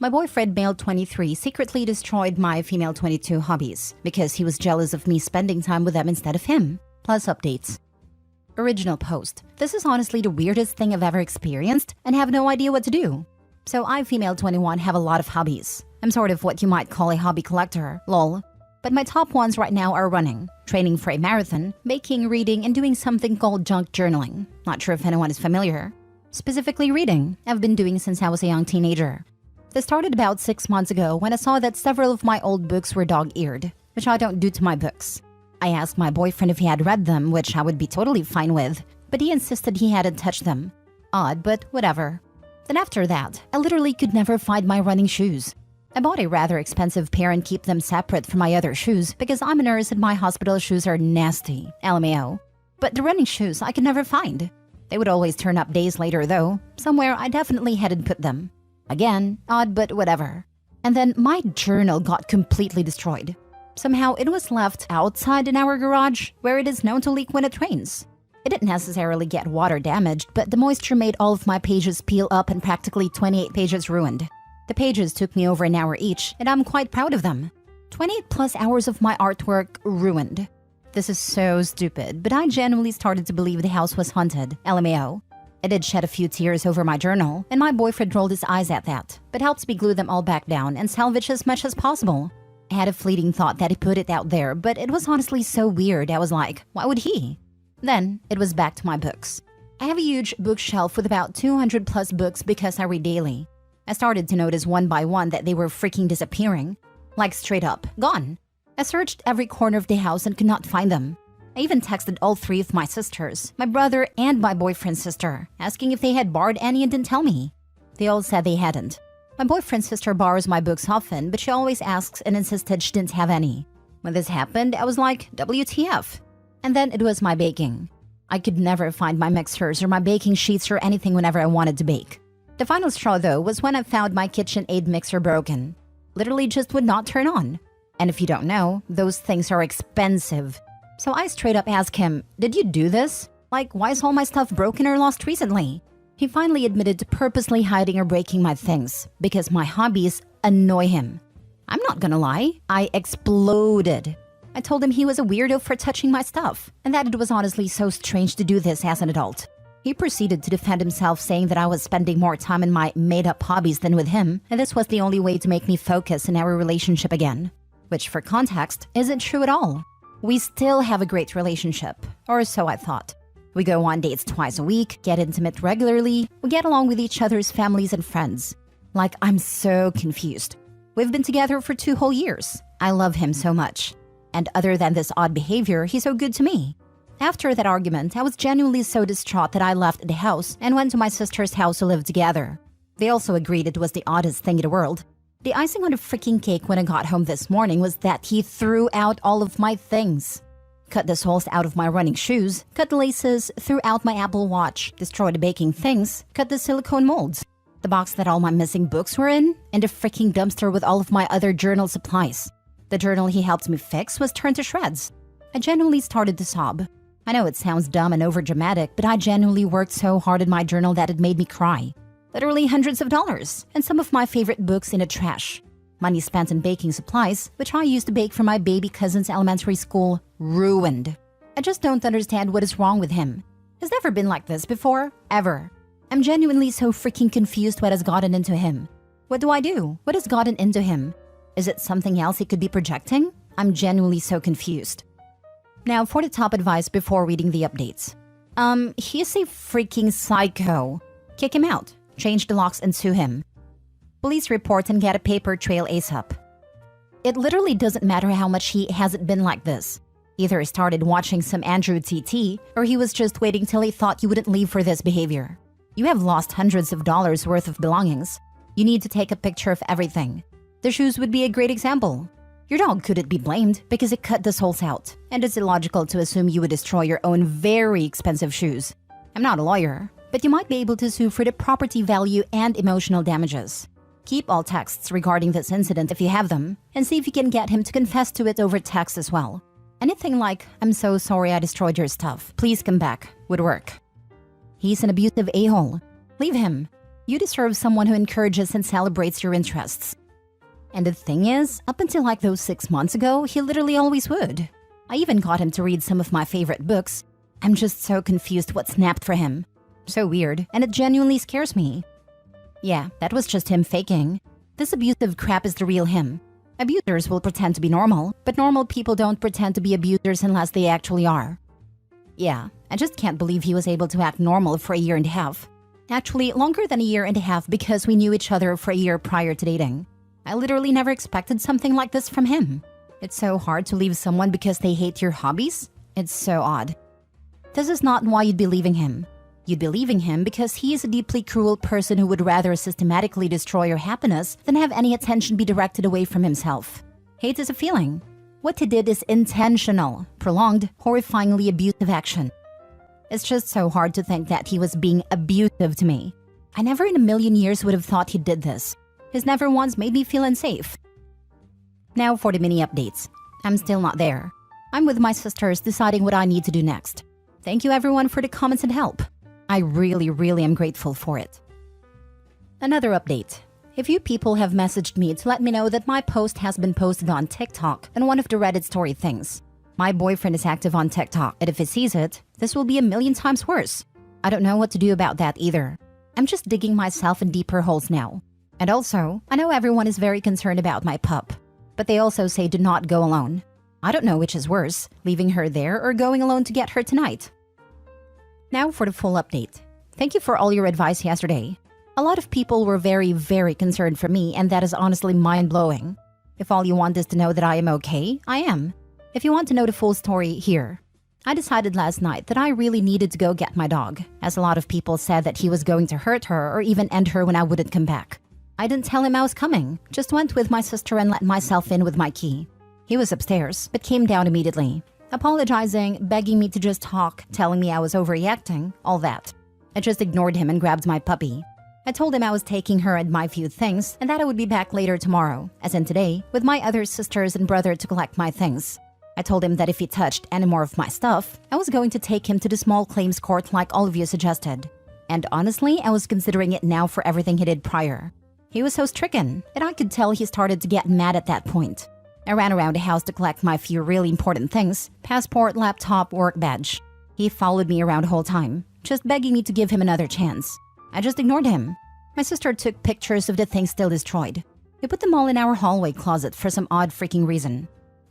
My boyfriend, male 23, secretly destroyed my female 22 hobbies because he was jealous of me spending time with them instead of him. Plus updates. Original post. This is honestly the weirdest thing I've ever experienced and have no idea what to do. So I, female 21, have a lot of hobbies. I'm sort of what you might call a hobby collector, lol. But my top ones right now are running, training for a marathon, baking, reading, and doing something called junk journaling. Not sure if anyone is familiar. Specifically reading, I've been doing since I was a young teenager. This started about 6 months ago when I saw that several of my old books were dog-eared, which I don't do to my books. I asked my boyfriend if he had read them, which I would be totally fine with, but he insisted he hadn't touched them. Odd, but whatever. Then after that, I literally could never find my running shoes. I bought a rather expensive pair and keep them separate from my other shoes because I'm a nurse and my hospital shoes are nasty, LMAO. But the running shoes I could never find. They would always turn up days later though, somewhere I definitely hadn't put them. Again, odd but whatever. And then my journal got completely destroyed. Somehow it was left outside in our garage where it is known to leak when it rains. It didn't necessarily get water damaged, but the moisture made all of my pages peel up and practically 28 pages ruined. The pages took me over an hour each, and I'm quite proud of them. 28 plus hours of my artwork ruined. This is so stupid, but I genuinely started to believe the house was haunted, LMAO. I did shed a few tears over my journal, and my boyfriend rolled his eyes at that, but helps me glue them all back down and salvage as much as possible. I had a fleeting thought that he put it out there, but it was honestly so weird, I was like, why would he? Then, it was back to my books. I have a huge bookshelf with about 200 plus books because I read daily. I started to notice one by one that they were freaking disappearing. Like straight up, gone. I searched every corner of the house and could not find them. I even texted all 3 of my sisters, my brother and my boyfriend's sister, asking if they had borrowed any and didn't tell me. They all said they hadn't. My boyfriend's sister borrows my books often, but she always asks and insisted she didn't have any. When this happened, I was like, WTF? And then it was my baking. I could never find my mixers or my baking sheets or anything whenever I wanted to bake. The final straw though was when I found my KitchenAid mixer broken. Literally just would not turn on. And if you don't know, those things are expensive. So I straight up asked him, did you do this? Like, why is all my stuff broken or lost recently? He finally admitted to purposely hiding or breaking my things because my hobbies annoy him. I'm not gonna lie, I exploded. I told him he was a weirdo for touching my stuff and that it was honestly so strange to do this as an adult. He proceeded to defend himself, saying that I was spending more time in my made-up hobbies than with him, and this was the only way to make me focus in our relationship again. Which, for context, isn't true at all. We still have a great relationship, or so I thought. We go on dates twice a week, get intimate regularly, we get along with each other's families and friends. Like, I'm so confused. We've been together for 2 whole years. I love him so much. And other than this odd behavior, he's so good to me. After that argument, I was genuinely so distraught that I left the house and went to my sister's house to live together. They also agreed it was the oddest thing in the world. The icing on the freaking cake when I got home this morning was that he threw out all of my things. Cut the soles out of my running shoes, cut the laces, threw out my Apple Watch, destroyed the baking things, cut the silicone molds, the box that all my missing books were in, and a freaking dumpster with all of my other journal supplies. The journal he helped me fix was turned to shreds. I genuinely started to sob. I know it sounds dumb and overdramatic, but I genuinely worked so hard in my journal that it made me cry. Literally hundreds of dollars, and some of my favorite books in the trash. Money spent in baking supplies, which I used to bake for my baby cousin's elementary school, ruined. I just don't understand what is wrong with him. He's never been like this before, ever. I'm genuinely so freaking confused what has gotten into him. What do I do? What has gotten into him? Is it something else he could be projecting? I'm genuinely so confused. Now for the top advice before reading the updates. He's a freaking psycho. Kick him out, change the locks and sue him. Police report and get a paper trail ASAP. It literally doesn't matter how much he hasn't been like this. Either he started watching some Andrew TT, or he was just waiting till he thought you wouldn't leave for this behavior. You have lost hundreds of dollars worth of belongings. You need to take a picture of everything. The shoes would be a great example. Your dog couldn't be blamed because it cut the soles out, and it's illogical to assume you would destroy your own very expensive shoes. I'm not a lawyer, but you might be able to sue for the property value and emotional damages. Keep all texts regarding this incident if you have them, and see if you can get him to confess to it over text as well. Anything like, "I'm so sorry I destroyed your stuff, please come back," would work. He's an abusive a-hole. Leave him. You deserve someone who encourages and celebrates your interests. And the thing is, up until like those 6 months ago, he literally always would. I even got him to read some of my favorite books. I'm just so confused what snapped for him. So weird, and it genuinely scares me. Yeah, that was just him faking. This abusive crap is the real him. Abusers will pretend to be normal, but normal people don't pretend to be abusers unless they actually are. Yeah, I just can't believe he was able to act normal for a year and a half. Actually, longer than a year and a half because we knew each other for a year prior to dating. I literally never expected something like this from him. It's so hard to leave someone because they hate your hobbies. It's so odd. This is not why you'd be leaving him. You'd be leaving him because he is a deeply cruel person who would rather systematically destroy your happiness than have any attention be directed away from himself. Hate is a feeling. What he did is intentional, prolonged, horrifyingly abusive action. It's just so hard to think that he was being abusive to me. I never in a million years would have thought he did this. He's never once made me feel unsafe. Now for the mini updates. I'm still not there. I'm with my sisters deciding what I need to do next. Thank you everyone for the comments and help. I really am grateful for it. Another update. A few people have messaged me to let me know that my post has been posted on TikTok and one of the Reddit story things. My boyfriend is active on TikTok, and if he sees it, this will be a million times worse. I don't know what to do about that either. I'm just digging myself in deeper holes now. And also, I know everyone is very concerned about my pup, but they also say do not go alone. I don't know which is worse, leaving her there or going alone to get her tonight. Now for the full update. Thank you for all your advice yesterday. A lot of people were very concerned for me, and that is honestly mind-blowing. If all you want is to know that I am okay, I am. If you want to know the full story, here. I decided last night that I really needed to go get my dog, as a lot of people said that he was going to hurt her or even end her when I wouldn't come back. I didn't tell him I was coming, just went with my sister and let myself in with my key. He was upstairs, but came down immediately, apologizing, begging me to just talk, telling me I was overreacting, all that. I just ignored him and grabbed my puppy. I told him I was taking her and my few things and that I would be back later tomorrow, as in today, with my other sisters and brother to collect my things. I told him that if he touched any more of my stuff, I was going to take him to the small claims court like all of you suggested. And honestly, I was considering it now for everything he did prior. He was so stricken, and I could tell he started to get mad at that point. I ran around the house to collect my few really important things: passport, laptop, work badge. He followed me around the whole time, just begging me to give him another chance. I just ignored him. My sister took pictures of the things still destroyed. We put them all in our hallway closet for some odd freaking reason.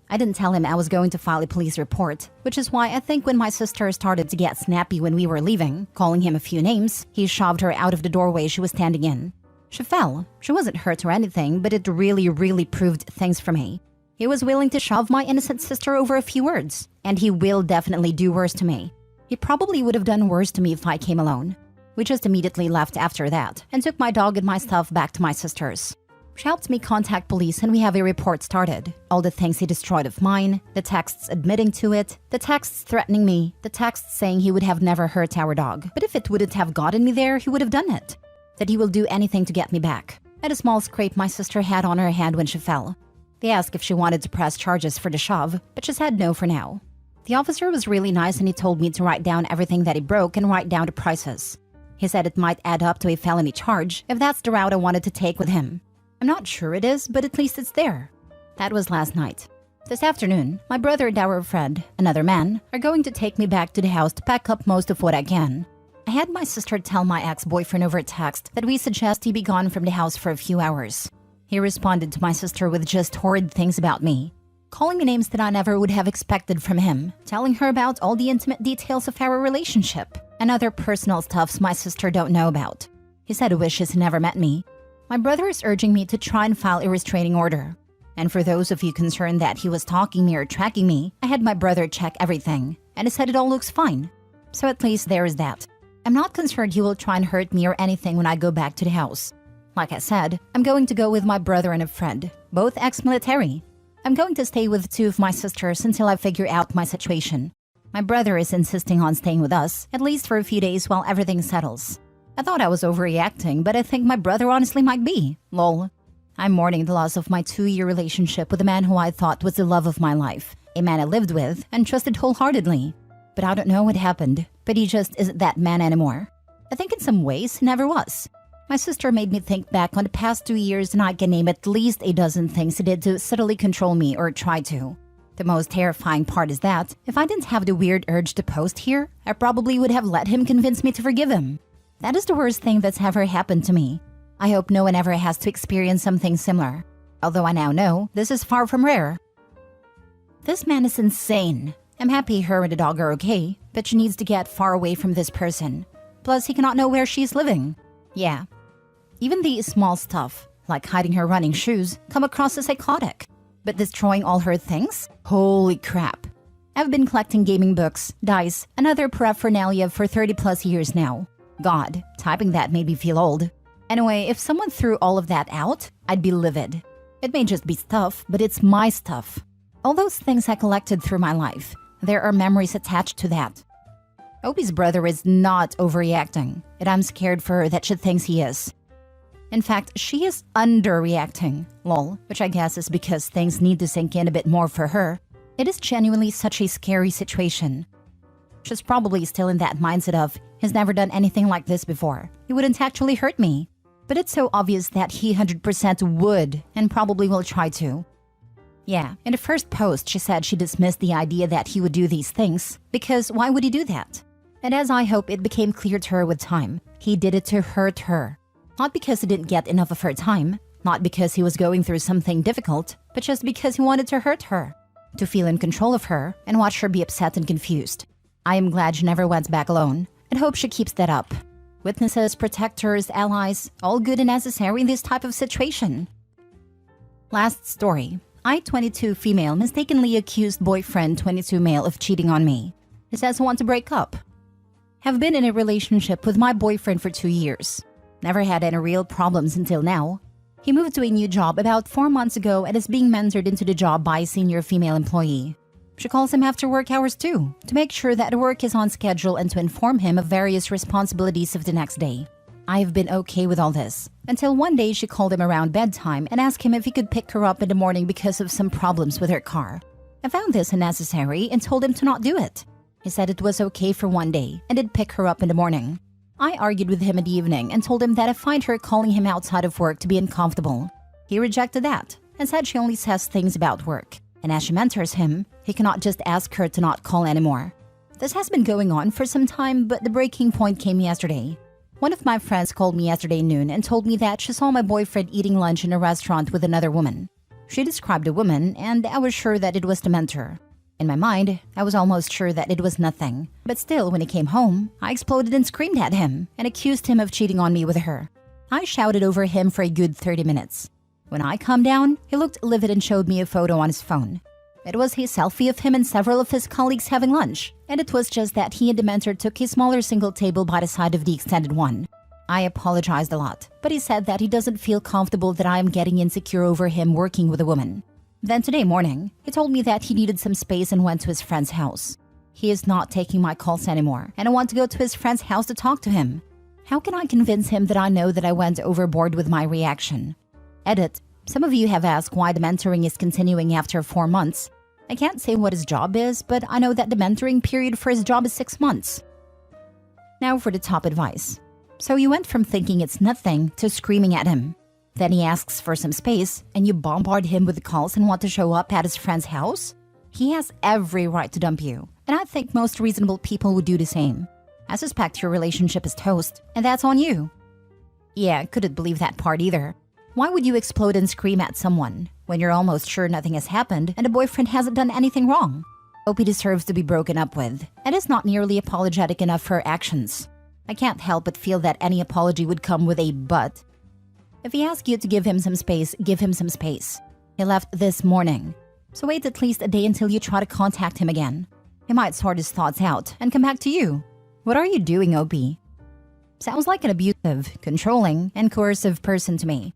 I didn't tell him I was going to file a police report, which is why I think when my sister started to get snappy when we were leaving, calling him a few names, he shoved her out of the doorway she was standing in. She fell. She wasn't hurt or anything, but it really proved things for me. He was willing to shove my innocent sister over a few words, and he will definitely do worse to me. He probably would have done worse to me if I came alone. We just immediately left after that and took my dog and my stuff back to my sister's. She helped me contact police and we have a report started. All the things he destroyed of mine, the texts admitting to it, the texts threatening me, the texts saying he would have never hurt our dog, but if it wouldn't have gotten me there, he would have done it. That he will do anything to get me back. And a small scrape my sister had on her hand when she fell. They asked if she wanted to press charges for the shove, but she said no for now. The officer was really nice and he told me to write down everything that he broke and write down the prices. He said it might add up to a felony charge if that's the route I wanted to take with him. I'm not sure it is, but at least it's there. That was last night. This afternoon, my brother and our friend, another man, are going to take me back to the house to pack up most of what I can. I had my sister tell my ex-boyfriend over text that we suggest he be gone from the house for a few hours. He responded to my sister with just horrid things about me, calling me names that I never would have expected from him, telling her about all the intimate details of our relationship, and other personal stuffs my sister don't know about. He said he wishes he never met me. My brother is urging me to try and file a restraining order. And for those of you concerned that he was stalking me or tracking me, I had my brother check everything, and he said it all looks fine. So at least there is that. I'm not concerned he will try and hurt me or anything when I go back to the house. Like I said, I'm going to go with my brother and a friend, both ex-military. I'm going to stay with two of my sisters until I figure out my situation. My brother is insisting on staying with us, at least for a few days while everything settles. I thought I was overreacting, but I think my brother honestly might be. Lol. I'm mourning the loss of my 2-year relationship with a man who I thought was the love of my life. A man I lived with and trusted wholeheartedly. But I don't know what happened, but he just isn't that man anymore. I think in some ways he never was. My sister made me think back on the past 2 years and I can name at least a dozen things he did to subtly control me or try to. The most terrifying part is that if I didn't have the weird urge to post here, I probably would have let him convince me to forgive him. That is the worst thing that's ever happened to me. I hope no one ever has to experience something similar. Although I now know this is far from rare. This man is insane. I'm happy her and the dog are okay, but she needs to get far away from this person. Plus, he cannot know where she's living. Yeah. Even the small stuff, like hiding her running shoes, come across as psychotic. But destroying all her things? Holy crap. I've been collecting gaming books, dice, and other paraphernalia for 30 plus years now. God, typing that made me feel old. Anyway, if someone threw all of that out, I'd be livid. It may just be stuff, but it's my stuff. All those things I collected through my life, there are memories attached to that. Opie's brother is not overreacting, and I'm scared for her that she thinks he is. In fact, she is underreacting, lol, which I guess is because things need to sink in a bit more for her. It is genuinely such a scary situation. She's probably still in that mindset of, he's never done anything like this before. He wouldn't actually hurt me. But it's so obvious that he 100% would, and probably will try to. Yeah, in the first post she said she dismissed the idea that he would do these things, because why would he do that? And as I hope it became clear to her with time, he did it to hurt her. Not because he didn't get enough of her time, not because he was going through something difficult, but just because he wanted to hurt her. To feel in control of her and watch her be upset and confused. I am glad she never went back alone, and hope she keeps that up. Witnesses, protectors, allies, all good and necessary in this type of situation. Last story. I, 22 female, mistakenly accused boyfriend, 22 male, of cheating on me. He says I want to break up. Have been in a relationship with my boyfriend for 2 years. Never had any real problems until now. He moved to a new job about 4 months ago and is being mentored into the job by a senior female employee. She calls him after work hours too, to make sure that work is on schedule and to inform him of various responsibilities of the next day. I've been okay with all this, until one day she called him around bedtime and asked him if he could pick her up in the morning because of some problems with her car. I found this unnecessary and told him to not do it. He said it was okay for one day and did pick her up in the morning. I argued with him in the evening and told him that I find her calling him outside of work to be uncomfortable. He rejected that and said she only says things about work. And as she mentors him, he cannot just ask her to not call anymore. This has been going on for some time, but the breaking point came yesterday. One of my friends called me yesterday noon and told me that she saw my boyfriend eating lunch in a restaurant with another woman. She described the woman, and I was sure that it was the mentor. In my mind, I was almost sure that it was nothing. But still, when he came home, I exploded and screamed at him and accused him of cheating on me with her. I shouted over him for a good 30 minutes. When I calmed down, he looked livid and showed me a photo on his phone. It was a selfie of him and several of his colleagues having lunch, and it was just that he and the mentor took a smaller single table by the side of the extended one. I apologized a lot, but he said that he doesn't feel comfortable that I am getting insecure over him working with a woman. Then today morning, he told me that he needed some space and went to his friend's house. He is not taking my calls anymore, and I want to go to his friend's house to talk to him. How can I convince him that I know that I went overboard with my reaction? Edit. Some of you have asked why the mentoring is continuing after 4 months. I can't say what his job is, but I know that the mentoring period for his job is 6 months. Now for the top advice. So you went from thinking it's nothing to screaming at him. Then he asks for some space, and you bombard him with calls and want to show up at his friend's house? He has every right to dump you, and I think most reasonable people would do the same. I suspect your relationship is toast, and that's on you. Yeah, couldn't believe that part either. Why would you explode and scream at someone when you're almost sure nothing has happened and the boyfriend hasn't done anything wrong? Opie deserves to be broken up with, and is not nearly apologetic enough for her actions. I can't help but feel that any apology would come with a but. If he asks you to give him some space, give him some space. He left this morning, so wait at least a day until you try to contact him again. He might sort his thoughts out and come back to you. What are you doing, Opie? Sounds like an abusive, controlling, and coercive person to me.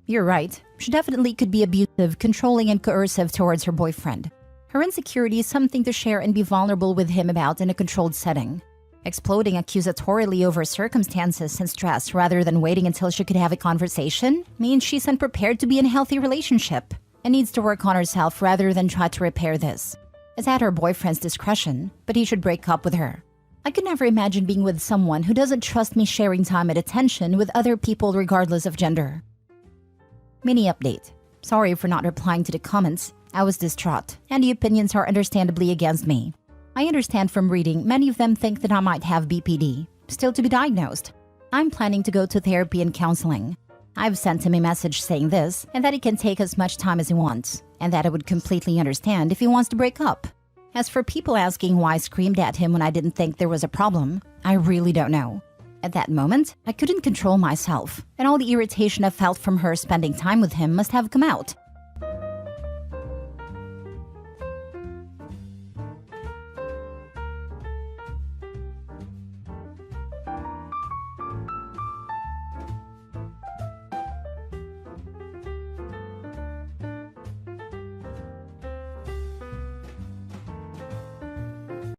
You're right. She definitely could be abusive, controlling, and coercive towards her boyfriend. Her insecurity is something to share and be vulnerable with him about in a controlled setting. Exploding accusatorily over circumstances and stress rather than waiting until she could have a conversation means she's unprepared to be in a healthy relationship and needs to work on herself rather than try to repair this. It's at her boyfriend's discretion, but he should break up with her. I could never imagine being with someone who doesn't trust me sharing time and attention with other people regardless of gender. Mini update. Sorry for not replying to the comments. I was distraught, and the opinions are understandably against me. I understand from reading many of them think that I might have BPD, still to be diagnosed. I'm planning to go to therapy and counseling. I've sent him a message saying this, and that he can take as much time as he wants, and that I would completely understand if he wants to break up. As for people asking why I screamed at him when I didn't think there was a problem, I really don't know. At that moment, I couldn't control myself, and all the irritation I felt from her spending time with him must have come out.